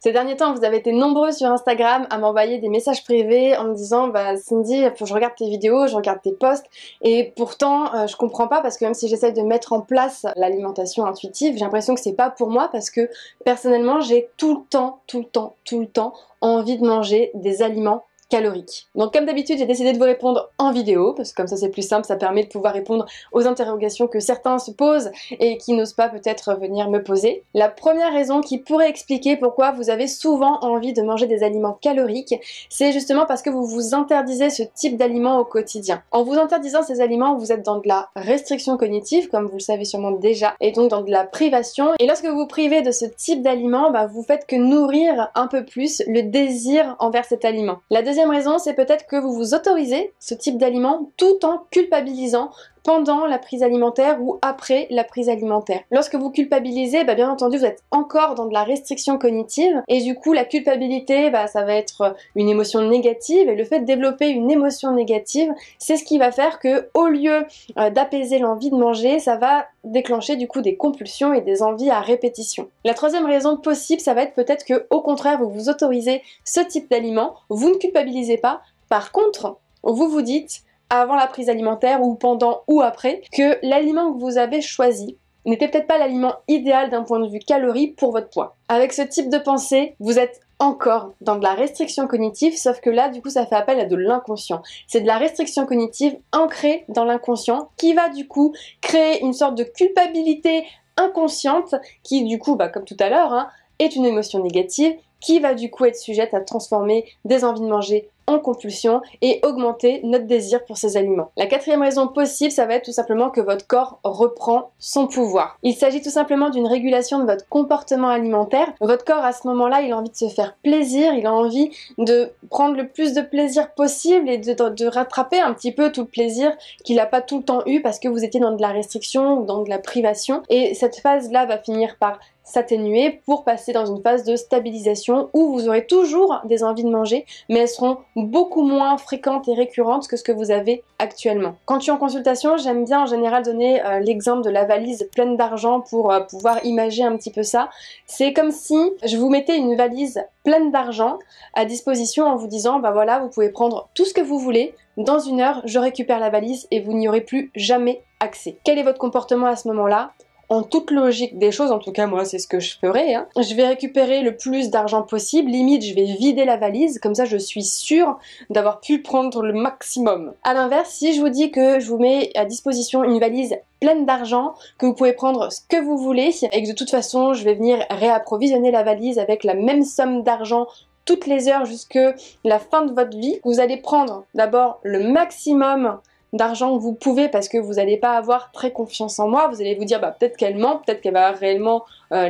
Ces derniers temps, vous avez été nombreux sur Instagram à m'envoyer des messages privés en me disant bah Cindy, faut que je regarde tes vidéos, je regarde tes posts et pourtant je comprends pas parce que même si j'essaie de mettre en place l'alimentation intuitive, j'ai l'impression que c'est pas pour moi parce que personnellement j'ai tout le temps envie de manger des aliments caloriques. Donc comme d'habitude j'ai décidé de vous répondre en vidéo parce que comme ça c'est plus simple, ça permet de pouvoir répondre aux interrogations que certains se posent et qui n'osent pas peut-être venir me poser. La première raison qui pourrait expliquer pourquoi vous avez souvent envie de manger des aliments caloriques, c'est justement parce que vous vous interdisez ce type d'aliments au quotidien. En vous interdisant ces aliments, vous êtes dans de la restriction cognitive, comme vous le savez sûrement déjà, et donc dans de la privation. Et lorsque vous vous privez de ce type d'aliment, vous faites que nourrir un peu plus le désir envers cet aliment. La deuxième raison, c'est peut-être que vous vous autorisez ce type d'aliment tout en culpabilisant pendant la prise alimentaire ou après la prise alimentaire. Lorsque vous culpabilisez, bien entendu, vous êtes encore dans de la restriction cognitive et du coup, la culpabilité, ça va être une émotion négative et le fait de développer une émotion négative, c'est ce qui va faire que, au lieu d'apaiser l'envie de manger, ça va déclencher du coup des compulsions et des envies à répétition. La troisième raison possible, ça va être peut-être que, au contraire, vous vous autorisez ce type d'aliment, vous ne culpabilisez pas, par contre, vous vous dites avant la prise alimentaire ou pendant ou après, que l'aliment que vous avez choisi n'était peut-être pas l'aliment idéal d'un point de vue calories pour votre poids. Avec ce type de pensée, vous êtes encore dans de la restriction cognitive, sauf que là, du coup, ça fait appel à de l'inconscient. C'est de la restriction cognitive ancrée dans l'inconscient qui va, du coup, créer une sorte de culpabilité inconsciente qui, du coup, comme tout à l'heure, est une émotion négative qui va, du coup, être sujette à transformer des envies de manger en compulsion et augmenter notre désir pour ces aliments. La quatrième raison possible, ça va être tout simplement que votre corps reprend son pouvoir. Il s'agit tout simplement d'une régulation de votre comportement alimentaire. Votre corps, à ce moment-là, il a envie de se faire plaisir, il a envie de prendre le plus de plaisir possible et de rattraper un petit peu tout le plaisir qu'il n'a pas tout le temps eu parce que vous étiez dans de la restriction ou dans de la privation. Et cette phase-là va finir par s'atténuer pour passer dans une phase de stabilisation où vous aurez toujours des envies de manger, mais elles seront beaucoup moins fréquentes et récurrentes que ce que vous avez actuellement. Quand je suis en consultation, j'aime bien en général donner l'exemple de la valise pleine d'argent pour pouvoir imaginer un petit peu ça. C'est comme si je vous mettais une valise pleine d'argent à disposition en vous disant voilà, vous pouvez prendre tout ce que vous voulez, dans 1 heure je récupère la valise et vous n'y aurez plus jamais accès. Quel est votre comportement à ce moment-là ? En toute logique des choses, en tout cas moi c'est ce que je ferais, je vais récupérer le plus d'argent possible, limite je vais vider la valise, comme ça je suis sûre d'avoir pu prendre le maximum. A l'inverse, si je vous dis que je vous mets à disposition une valise pleine d'argent, que vous pouvez prendre ce que vous voulez, et que de toute façon je vais venir réapprovisionner la valise avec la même somme d'argent toutes les heures jusque la fin de votre vie, vous allez prendre d'abord le maximum d'argent que vous pouvez parce que vous n'allez pas avoir très confiance en moi, vous allez vous dire peut-être qu'elle ment, peut-être qu'elle va réellement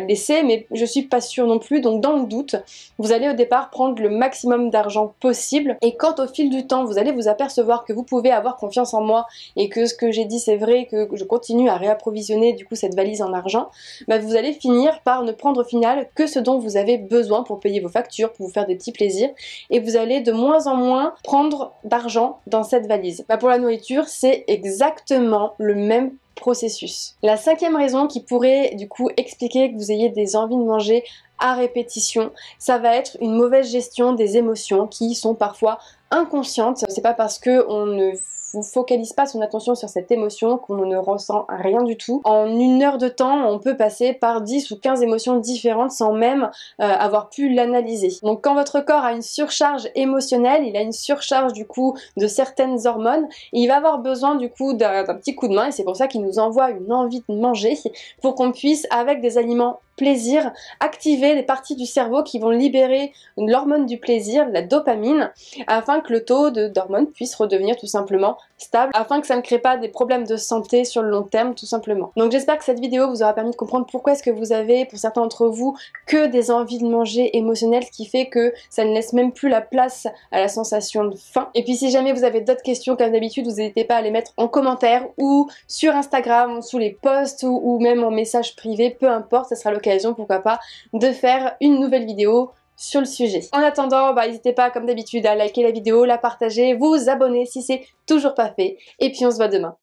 laisser, mais je suis pas sûre non plus, donc dans le doute, vous allez au départ prendre le maximum d'argent possible et quand au fil du temps vous allez vous apercevoir que vous pouvez avoir confiance en moi et que ce que j'ai dit c'est vrai, que je continue à réapprovisionner du coup cette valise en argent, vous allez finir par ne prendre au final que ce dont vous avez besoin pour payer vos factures, pour vous faire des petits plaisirs et vous allez de moins en moins prendre d'argent dans cette valise. Pour la nourriture, c'est exactement le même processus. La cinquième raison qui pourrait du coup expliquer que vous ayez des envies de manger à répétition, ça va être une mauvaise gestion des émotions qui sont parfois inconscientes. C'est pas parce que on ne vous focalise pas son attention sur cette émotion qu'on ne ressent rien du tout. En 1 heure de temps, on peut passer par 10 ou 15 émotions différentes sans même avoir pu l'analyser. Donc quand votre corps a une surcharge émotionnelle, il a une surcharge du coup de certaines hormones, et il va avoir besoin du coup d'un petit coup de main et c'est pour ça qu'il nous envoie une envie de manger pour qu'on puisse avec des aliments plaisir, activer des parties du cerveau qui vont libérer l'hormone du plaisir, la dopamine, afin que le taux d'hormones puisse redevenir tout simplement stable, afin que ça ne crée pas des problèmes de santé sur le long terme tout simplement. Donc j'espère que cette vidéo vous aura permis de comprendre pourquoi est-ce que vous avez, pour certains d'entre vous, que des envies de manger émotionnelles, ce qui fait que ça ne laisse même plus la place à la sensation de faim. Et puis si jamais vous avez d'autres questions comme d'habitude, vous n'hésitez pas à les mettre en commentaire ou sur Instagram, sous les posts ou même en message privé, peu importe, ça sera l'occasion, pourquoi pas, de faire une nouvelle vidéo sur le sujet. En attendant, n'hésitez pas comme d'habitude à liker la vidéo, la partager, vous abonner si c'est toujours pas fait, et puis on se voit demain.